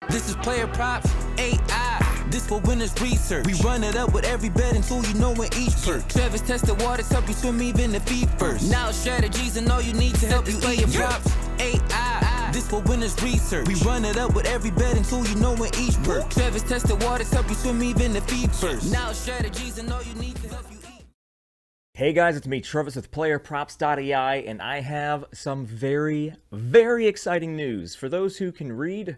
This is PlayerProps.ai. This for winners research. We run it up with every betting tool you know in each perk. Trevor's tested waters help you swim even the feet first. Now strategies and all you need to help you PlayerProps.ai. This for winners research. We run it up with every betting tool you know in each perk. Trevor's tested waters help you swim even the feet first. Now strategies and all you need to help you eat. Hey guys, it's me, Travis with PlayerProps.ai, and I have some very, very exciting news. For those who can read,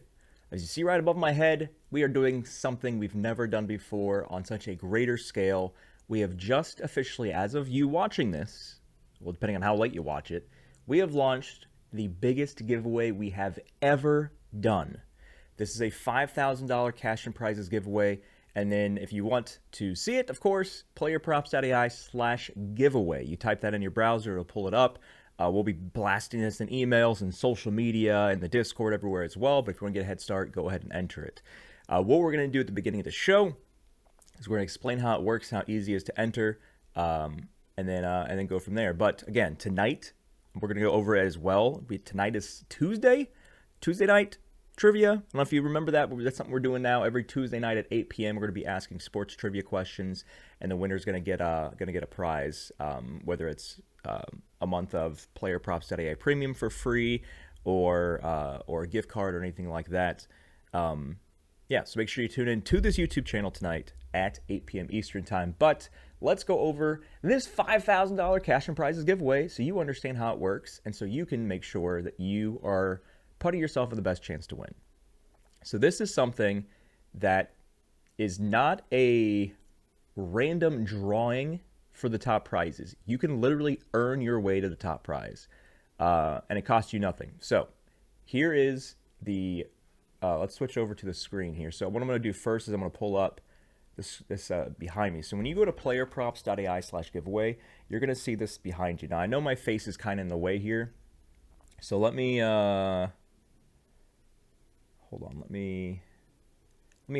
as you see right above my head, we are doing something we've never done before on such a greater scale. We have just officially, as of you watching this, well, depending on how late you watch it, we have launched the biggest giveaway we have ever done. This is a $5,000 cash and prizes giveaway. And then if you want to see it, of course, playerprops.ai/giveaway. You type that in your browser, it'll pull it up. We'll be blasting this in emails and social media and the Discord everywhere as well. But if you want to get a head start, go ahead and enter it. What we're going to do at the beginning of the show is we're going to explain how it works, how easy it is to enter, and then go from there. But again, tonight, we're going to go over it as well. Tonight is Tuesday night trivia. I don't know if you remember that, but that's something we're doing now. Every Tuesday night at 8 p.m., we're going to be asking sports trivia questions, and the winner's going to get a prize, whether it's a month of PlayerProps.ai Premium for free, or a gift card or anything like that. So make sure you tune in to this YouTube channel tonight at 8 p.m. Eastern Time. But let's go over this $5,000 cash and prizes giveaway so you understand how it works, and so you can make sure that you are putting yourself in the best chance to win. So this is something that is not a random drawing for the top prizes. You can literally earn your way to the top prize, and it costs you nothing. So here is the, let's switch over to the screen here. So what I'm going to do first is I'm going to pull up this behind me. So when you go to playerprops.ai/giveaway, you're going to see this behind you. Now I know my face is kind of in the way here, so let me hold on. Let me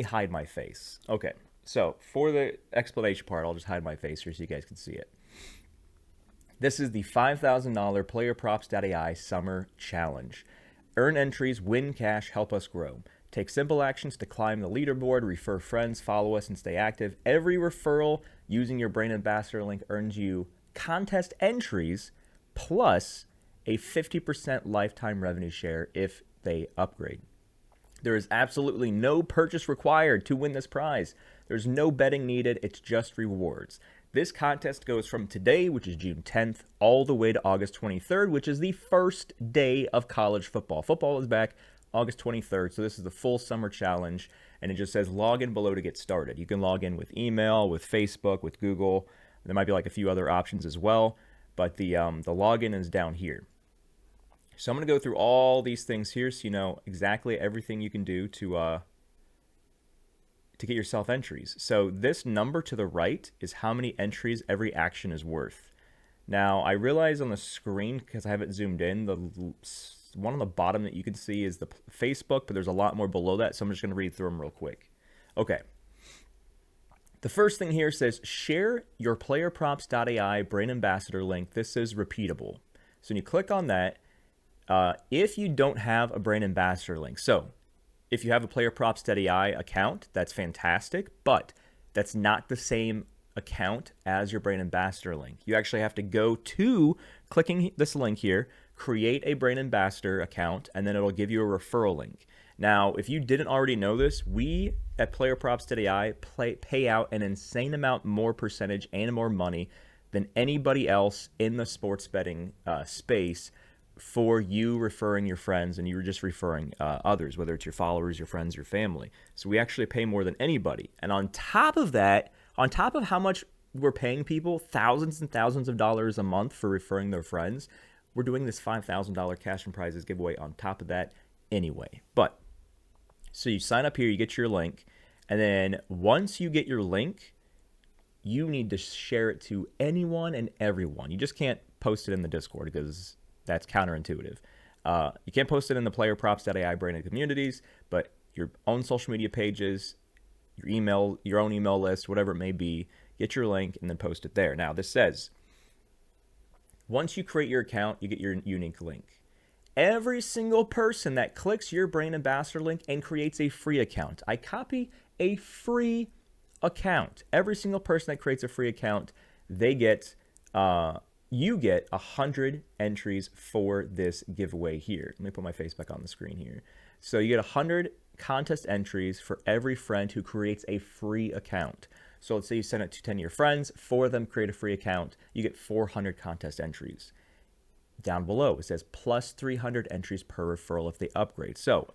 hide my face. Okay. So for the explanation part, I'll just hide my face here so you guys can see it. This is the $5,000 PlayerProps.ai Summer Challenge. Earn entries, win cash, help us grow. Take simple actions to climb the leaderboard, refer friends, follow us, and stay active. Every referral using your Brain Ambassador link earns you contest entries plus a 50% lifetime revenue share if they upgrade. There is absolutely no purchase required to win this prize. There's no betting needed. It's just rewards. This contest goes from today, which is June 10th, all the way to August 23rd, which is the first day of college football. Football is back August 23rd, so this is the full summer challenge, and it just says log in below to get started. You can log in with email, with Facebook, with Google. There might be like a few other options as well, but the login is down here. So I'm going to go through all these things here so you know exactly everything you can do to get yourself entries. So this number to the right is how many entries every action is worth. Now, I realize on the screen, because I have it zoomed in, the one on the bottom that you can see is the Facebook, but there's a lot more below that, so I'm just going to read through them real quick. Okay. The first thing here says, share your PlayerProps.ai Brain Ambassador link. This is repeatable. So when you click on that, if you don't have a Brain Ambassador link, so if you have a PlayerProps.ai account, that's fantastic, but that's not the same account as your Brain Ambassador link. You actually have to go to clicking this link here, create a Brain Ambassador account, and then it'll give you a referral link. Now, if you didn't already know this, we at PlayerProps.ai pay out an insane amount more percentage and more money than anybody else in the sports betting space for you referring your friends, and you're just referring others, whether it's your followers, your friends, your family. So we actually pay more than anybody. And on top of that, on top of how much we're paying people, thousands and thousands of dollars a month for referring their friends, we're doing this $5,000 cash and prizes giveaway on top of that anyway. But so you sign up here, you get your link, and then once you get your link, you need to share it to anyone and everyone. You just can't post it in the Discord because that's counterintuitive. You can't post it in the PlayerProps.ai branded communities, but your own social media pages, your email, your own email list, whatever it may be, get your link and then post it there. Now, this says, once you create your account, you get your unique link. every single person that clicks your brand ambassador link and creates a free account. I copy a free account. Every single person that creates a free account, they get, you get 100 entries for this giveaway here. Let me put my face back on the screen here. So you get 100 contest entries for every friend who creates a free account. So let's say you send it to 10 of your friends, 4 of them create a free account, you get 400 contest entries. Down below, it says plus 300 entries per referral if they upgrade. So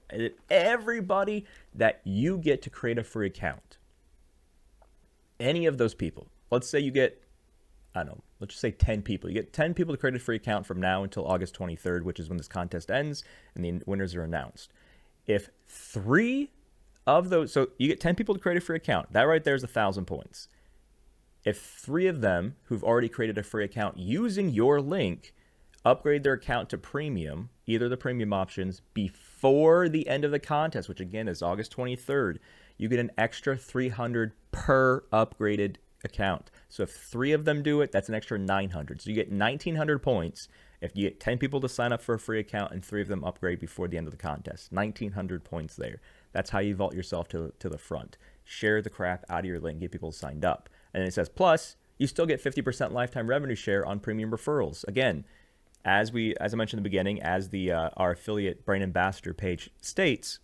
everybody that you get to create a free account, any of those people, let's say you get, I don't know, let's just say 10 people. You get 10 people to create a free account from now until August 23rd, which is when this contest ends and the winners are announced. If 3 of those, so you get 10 people to create a free account. That right there is 1,000 points. If 3 of them who've already created a free account using your link upgrade their account to premium, either the premium options, before the end of the contest, which again is August 23rd, you get an extra 300 per upgraded account. So if 3 of them do it, that's an extra 900. So you get 1,900 points if you get 10 people to sign up for a free account and 3 of them upgrade before the end of the contest. 1,900 points there. That's how you vault yourself to the front. Share the crap out of your link, get people signed up. And then it says, plus, you still get 50% lifetime revenue share on premium referrals. Again, as I mentioned in the beginning, as our affiliate brand ambassador page states,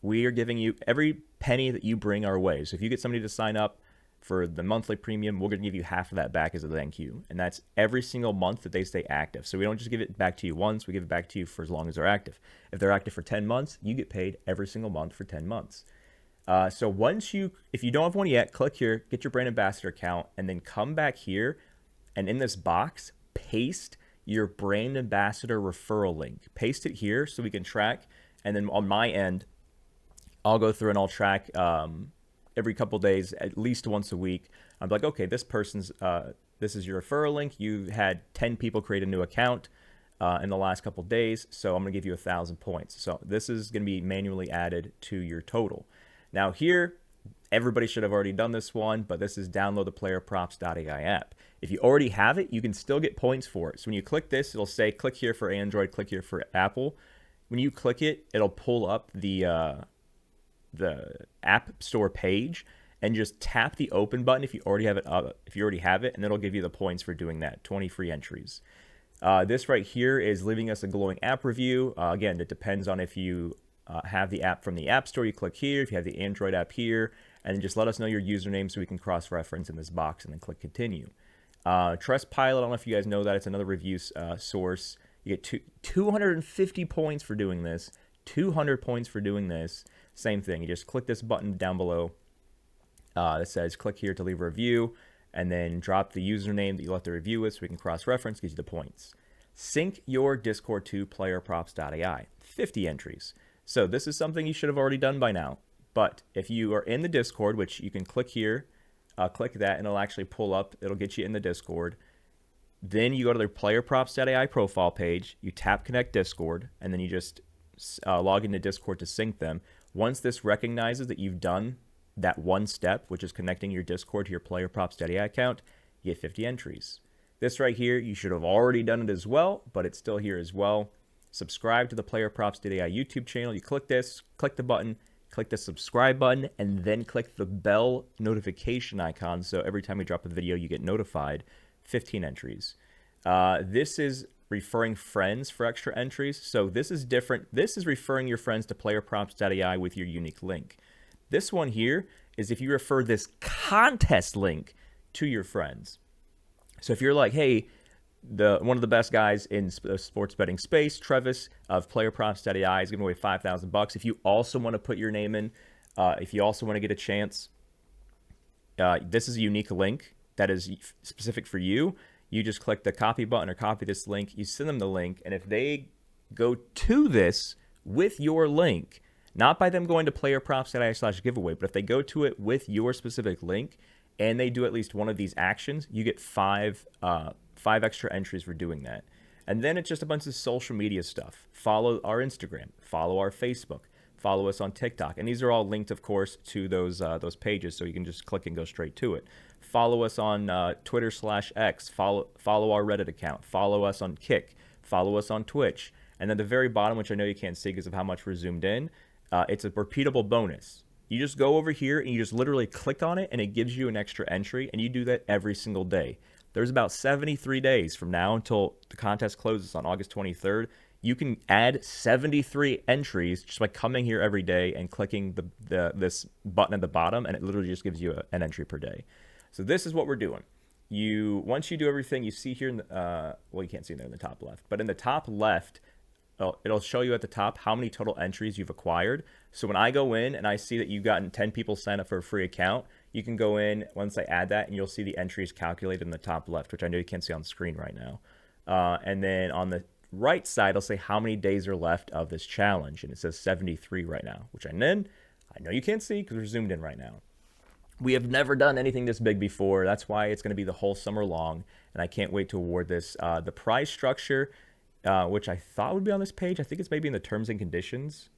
we are giving you every penny that you bring our way. So if you get somebody to sign up for the monthly premium, we're going to give you half of that back as a thank you. And that's every single month that they stay active. So we don't just give it back to you once, we give it back to you for as long as they're active. If they're active for 10 months, you get paid every single month for 10 months. So if you don't have one yet, click here, get your brand ambassador account, and then come back here, and in this box, paste your brand ambassador referral link. Paste it here so we can track. And then on my end, I'll go through and I'll track every couple days, at least once a week. I'm like, okay, this is your referral link. You had 10 people create a new account in the last couple days, so I'm gonna give you 1,000 points. So this is gonna be manually added to your total. Now here, everybody should have already done this one, but this is download the PlayerProps.ai app. If you already have it, you can still get points for it. So when you click this, it'll say click here for Android, click here for Apple. When you click it, it'll pull up the App Store page and just tap the open button if you already have it, and it'll give you the points for doing that. 20 free entries. This right here is leaving us a glowing app review. Again, it depends on if you have the app from the App Store. You click here. If you have the Android app here, and then just let us know your username so we can cross-reference in this box, and then click continue. Trustpilot, I don't know if you guys know that. It's another review source. You get 250 points for doing this. 200 points for doing this. Same thing. You just click this button down below that says click here to leave a review, and then drop the username that you left the review with so we can cross-reference, gives you the points. Sync your Discord to PlayerProps.ai. 50 entries. So this is something you should have already done by now. But if you are in the Discord, which you can click here, click that, and it'll actually pull up. It'll get you in the Discord. Then you go to the PlayerProps.ai profile page. You tap Connect Discord, and then you just log into Discord to sync them. Once this recognizes that you've done that one step, which is connecting your Discord to your PlayerProps.ai account, you get 50 entries. This right here, you should have already done it as well, but it's still here as well. Subscribe to the PlayerProps.ai YouTube channel. You click this, click the button, click the subscribe button, and then click the bell notification icon. So every time we drop a video, you get notified. 15 entries. This is referring friends for extra entries. So this is different. This is referring your friends to PlayerProps.ai with your unique link. This one here is if you refer this contest link to your friends. So if you're like, hey, one of the best guys in sports betting space, Travis of PlayerProps.ai, is giving away $5,000. If you also want to put your name in, if you also want to get a chance, this is a unique link that is specific for you. You just click the copy button or copy this link. You send them the link, and if they go to this with your link, not by them going to PlayerProps.ai/giveaway, but if they go to it with your specific link and they do at least one of these actions, you get five extra entries for doing that. And then it's just a bunch of social media stuff. Follow our Instagram, follow our Facebook, follow us on TikTok, and these are all linked, of course, to those pages, so you can just click and go straight to it. Follow us on Twitter/X. Follow our Reddit account. Follow us on Kick. Follow us on Twitch. And then the very bottom, which I know you can't see because of how much we're zoomed in, it's a repeatable bonus. You just go over here and you just literally click on it and it gives you an extra entry, and you do that every single day. There's about 73 days from now until the contest closes on August 23rd. You can add 73 entries just by coming here every day and clicking this button at the bottom, and it literally just gives you an entry per day. So this is what we're doing. Once you do everything, you see here in the, well, you can't see there in the top left, but in the top left, it'll show you at the top how many total entries you've acquired. So when I go in and I see that you've gotten 10 people sign up for a free account, you can go in once I add that and you'll see the entries calculated in the top left, which I know you can't see on the screen right now. And then on the right side, it'll say how many days are left of this challenge. And it says 73 right now, which I know you can't see because we're zoomed in right now. We have never done anything this big before. That's why it's going to be the whole summer long. And I can't wait to award this. The prize structure, which I thought would be on this page. I think it's maybe in the terms and conditions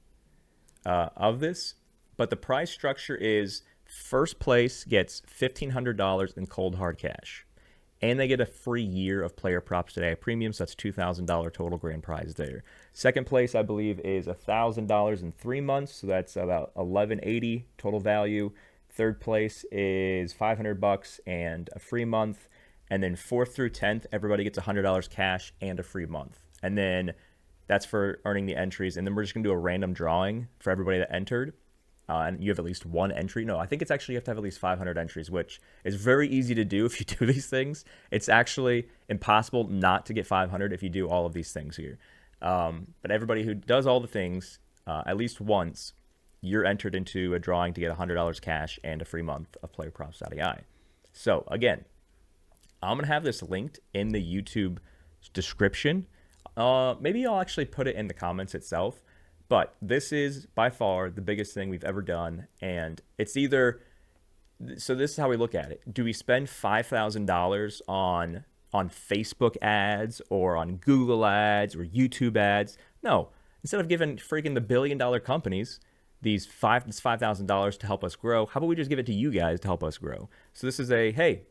of this. But the prize structure is first place gets $1,500 in cold hard cash. And they get a free year of PlayerProps.ai premium. So that's $2,000 total grand prize there. Second place, I believe, is $1,000 in 3 months. So that's about $1,180 total value. Third place is $500 and a free month. And then 4th through 10th, everybody gets $100 cash and a free month. And then that's for earning the entries. And then we're just going to do a random drawing for everybody that entered. And you have at least one entry. No, I think it's actually you have to have at least 500 entries, which is very easy to do if you do these things. It's actually impossible not to get 500 if you do all of these things here. But everybody who does all the things at least once, you're entered into a drawing to get $100 cash and a free month of PlayerProps.ai. So again, I'm going to have this linked in the YouTube description. Maybe I'll actually put it in the comments itself. But this is by far the biggest thing we've ever done. And it's either, so this is how we look at it. Do we spend $5,000 on Facebook ads or on Google ads or YouTube ads? No. Instead of giving freaking the billion-dollar companies this $5,000 to help us grow, how about we just give it to you guys to help us grow? So this is hey,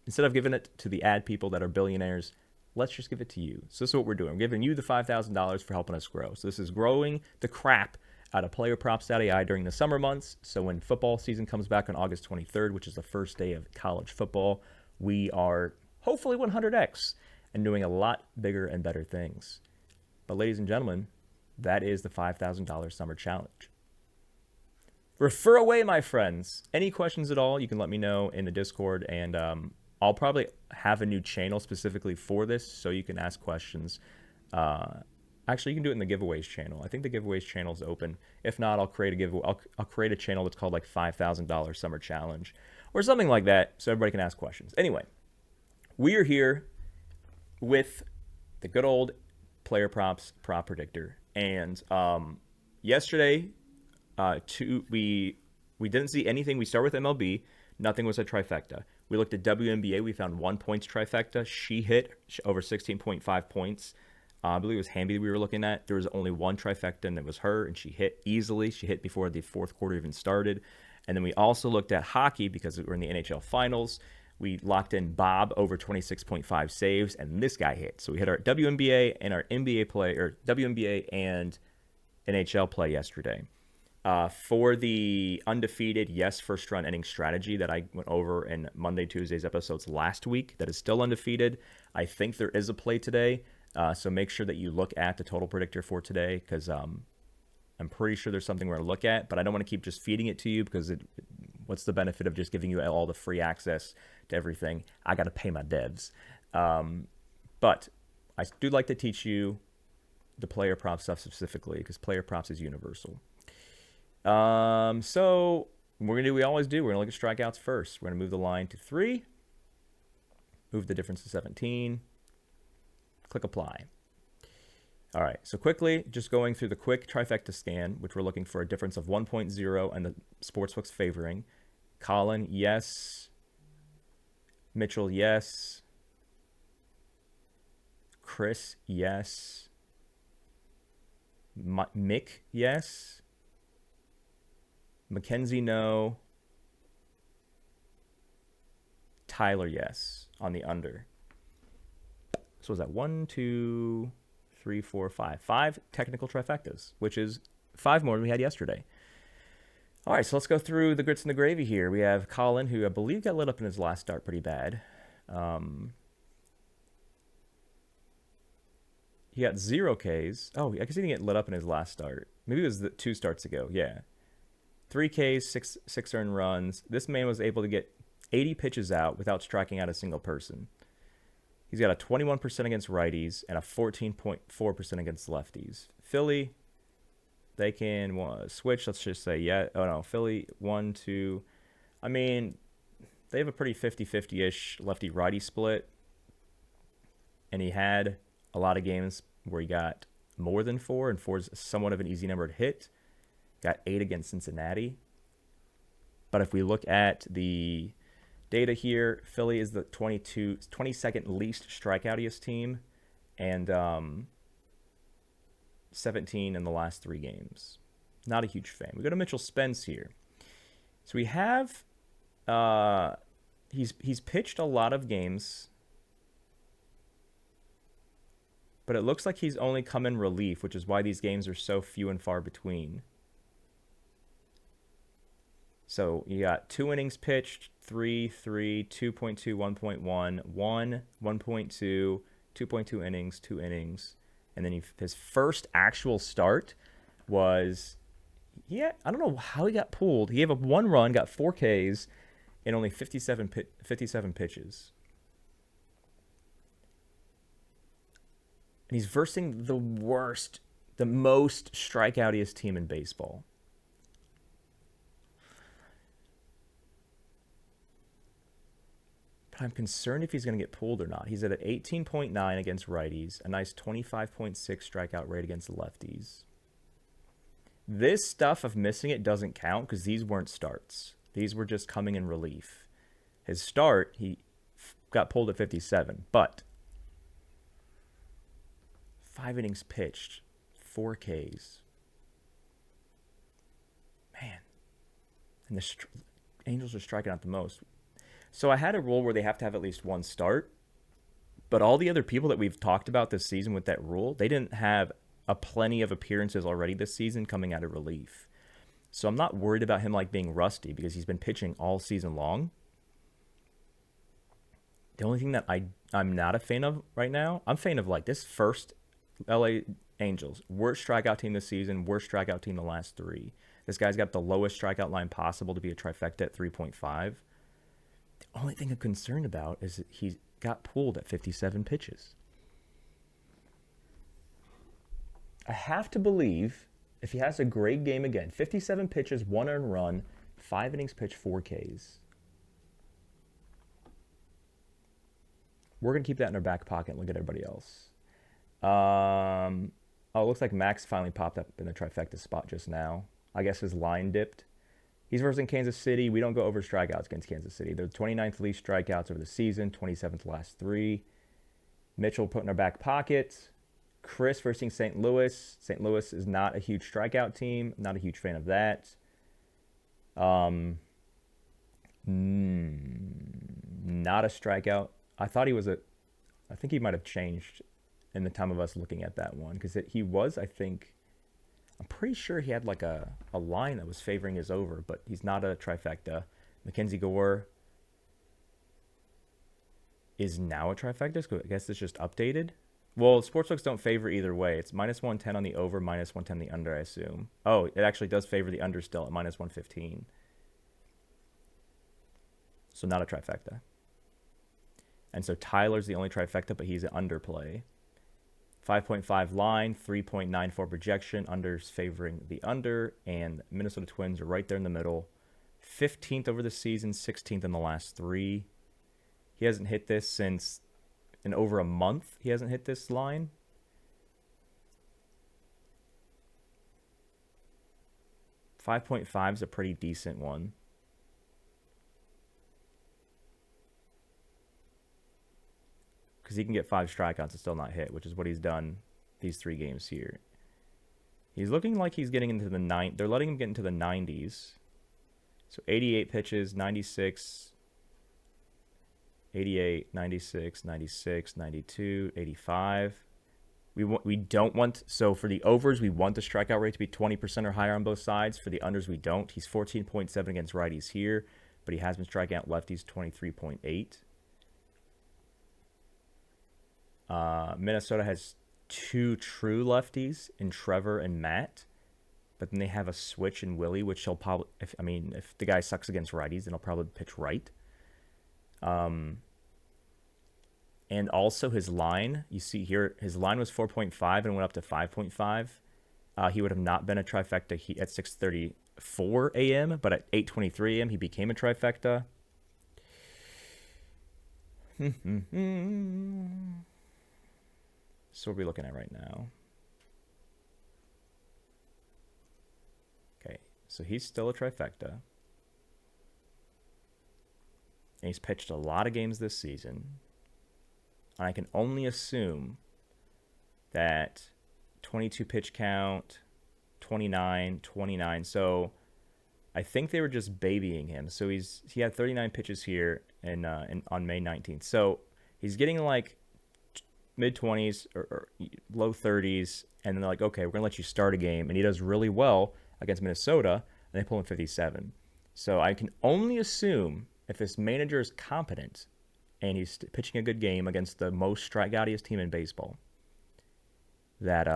instead of giving it to the ad people that are billionaires, let's just give it to you. So this is what we're doing. We're giving you the $5,000 for helping us grow. So this is growing the crap out of PlayerProps.ai during the summer months. So when football season comes back on August 23rd, which is the first day of college football, we are hopefully 100x and doing a lot bigger and better things. But ladies and gentlemen, that is the $5,000 summer challenge. Refer away, my friends. Any questions at all, you can let me know in the Discord, and I'll probably have a new channel specifically for this, so you can ask questions. Actually, you can do it in the giveaways channel. I think the giveaways channel is open. If not, I'll create a giveaway. I'll create a channel that's called like $5,000 Summer Challenge or something like that, so everybody can ask questions. Anyway, we are here with the good old Player Props Prop Predictor, and yesterday, we didn't see anything. We start with MLB. Nothing was a trifecta. We looked at WNBA. We found 1 points trifecta. She hit over 16.5 points. I believe it was Hamby we were looking at. There was only one trifecta, and it was her, and she hit easily. She hit before the fourth quarter even started. And then we also looked at hockey because we're in the NHL Finals. We locked in Bob over 26.5 saves, and this guy hit. So we hit our WNBA and our NBA play, or WNBA and NHL play yesterday. For the undefeated first run inning strategy that I went over in Monday, Tuesday's episodes last week, that is still undefeated. I think there is a play today, so make sure that you look at the total predictor for today, because I'm pretty sure there's something we're going to look at, but I don't want to keep just feeding it to you, because what's the benefit of just giving you all the free access to everything? I got to pay my devs. But I do like to teach you the player prop stuff specifically, because player props is universal. So we're going to do what we always do. We're going to look at strikeouts first. We're going to move the line to 3, move the difference to 17, click apply. All right, so quickly, just going through the quick trifecta scan, which we're looking for a difference of 1.0 and the sportsbook's favoring. Colin, yes. Mitchell, yes. Chris, yes. Mick, yes. Mackenzie, no. Tyler, yes, on the under. So was that 1, 2, 3, 4, 5. 5 technical trifectas, which is 5 more than we had yesterday. All right, so let's go through the grits and the gravy here. We have Colin, who I believe got lit up in his last start pretty bad. He got 0 Ks. Oh, I guess he didn't get lit up in his last start. Maybe it was 2 starts ago. Yeah. 3 Ks, 6 earned runs. This man was able to get 80 pitches out without striking out a single person. He's got a 21% against righties and a 14.4% against lefties. Philly, they can switch. Let's just say, yeah. Oh, no. Philly, 1, 2. I mean, they have a pretty 50-50-ish lefty-righty split. And he had a lot of games where he got more than 4, and 4 is somewhat of an easy number to hit. Got 8 against Cincinnati. But if we look at the data here, Philly is the 22nd least strikeoutiest team, and 17 in the last 3 games. Not a huge fan. We go to Mitchell Spence here. So we have he's pitched a lot of games, but it looks like he's only come in relief, which is why these games are so few and far between. So you got 2 innings pitched, 3, 2.2, 1.1, 1, 1.2, 2.2 innings, 2 innings. And then his first actual start was, I don't know how he got pulled. He gave up 1 run, got 4 Ks, and only 57 pitches. And he's versing the most strikeoutiest team in baseball. But I'm concerned if he's going to get pulled or not. He's at an 18.9 against righties, a nice 25.6 strikeout rate against lefties. This stuff of missing it doesn't count because these weren't starts. These were just coming in relief. His start, he got pulled at 57, but 5 innings pitched, 4 Ks. Man. And the Angels are striking out the most. So I had a rule where they have to have at least 1 start, but all the other people that we've talked about this season with that rule, they didn't have a plenty of appearances already this season coming out of relief. So I'm not worried about him like being rusty because he's been pitching all season long. The only thing that I'm not a fan of right now, I'm a fan of like this first LA Angels, worst strikeout team this season, worst strikeout team the last 3. This guy's got the lowest strikeout line possible to be a trifecta at 3.5. The only thing I'm concerned about is that he got pulled at 57 pitches. I have to believe if he has a great game again, 57 pitches, 1 earned run, 5 innings pitched, 4 Ks. We're going to keep that in our back pocket and look at everybody else. It looks like Max finally popped up in the trifecta spot just now. I guess his line dipped. He's versus Kansas City. We don't go over strikeouts against Kansas City. They're the 29th least strikeouts over the season, 27th last 3. Mitchell put in our back pocket. Chris versus St. Louis. St. Louis is not a huge strikeout team. Not a huge fan of that. Not a strikeout. I think he might have changed in the time of us looking at that one because he was, I'm pretty sure he had like a line that was favoring his over, but he's not a trifecta. Mackenzie Gore is now a trifecta, so I guess it's just updated. Well, sportsbooks don't favor either way. It's -110 on the over, -110 on the under, I assume. Oh, it actually does favor the under still at -115. So not a trifecta. And so Tyler's the only trifecta, but he's an underplay. 5.5 line, 3.94 projection. Under's favoring the under, and Minnesota Twins are right there in the middle. 15th over the season, 16th in the last 3. He hasn't hit this since in over a month. He hasn't hit this line. .5 is a pretty decent one. Because he can get 5 strikeouts and still not hit, which is what he's done these 3 games here. He's looking like he's getting into the They're letting him get into the 90s. So 88 pitches, 96, 88, 96, 96, 92, 85. We don't want, so for the overs, we want the strikeout rate to be 20% or higher on both sides. For the unders, we don't. He's 14.7 against righties here, but he has been striking out lefties 23.8. Minnesota has 2 true lefties in Trevor and Matt, but then they have a switch in Willie, which he'll probably, if the guy sucks against righties, then he'll probably pitch right. And also his line, you see here, his line was 4.5 and went up to 5.5. He would have not been a trifecta at 6:34 a.m., but at 8:23 a.m. he became a trifecta. So what are we looking at right now? Okay, so he's still a trifecta. And he's pitched a lot of games this season. And I can only assume that 22 pitch count, 29. So I think they were just babying him. So he had 39 pitches here on May 19th. So he's getting like mid-20s or low 30s, and then they're like, okay, we're going to let you start a game. And he does really well against Minnesota, and they pull him 57. So I can only assume if this manager is competent and he's pitching a good game against the most strikeoutiest team in baseball, that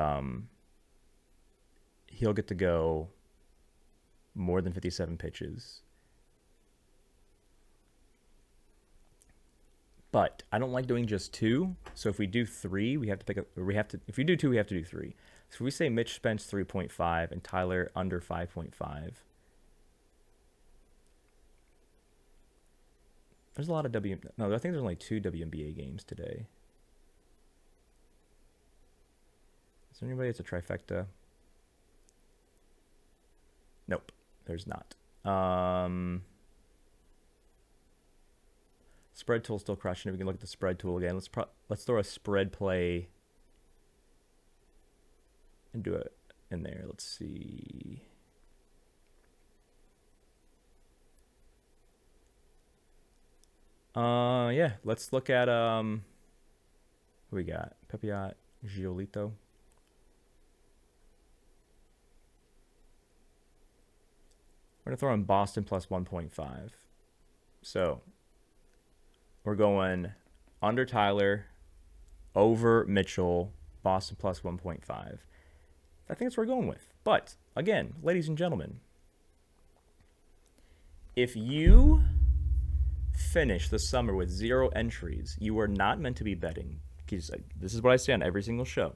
he'll get to go more than 57 pitches. But I don't like doing just 2. So if we do 3, we have to if we do 2, we have to do 3. So if we say Mitch Spence 3.5 and Tyler under 5.5, there's a lot of I think there's only 2 WNBA games today. Is there anybody that's a trifecta? Nope, there's not. Spread tool still crushing it. We can look at the spread tool again. Let's throw a spread play and do it in there. Let's see. Yeah, let's look at who we got? Pepiot, Giolito. We're gonna throw in Boston plus 1.5. So we're going under Tyler, over Mitchell, Boston plus 1.5. I think that's what we're going with. But again, ladies and gentlemen, if you finish the summer with 0 entries, you are not meant to be betting. Because this is what I say on every single show.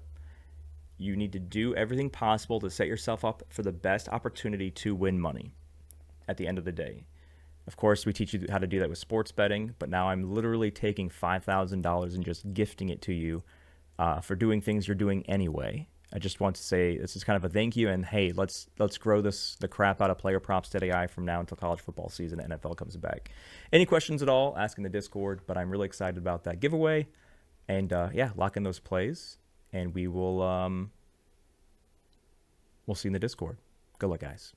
You need to do everything possible to set yourself up for the best opportunity to win money at the end of the day. Of course, we teach you how to do that with sports betting, but now I'm literally taking $5,000 and just gifting it to you for doing things you're doing anyway. I just want to say this is kind of a thank you, and hey, let's grow the crap out of PlayerProps.ai from now until college football season and NFL comes back. Any questions at all, ask in the Discord, but I'm really excited about that giveaway. And yeah, lock in those plays, and we'll see you in the Discord. Good luck, guys.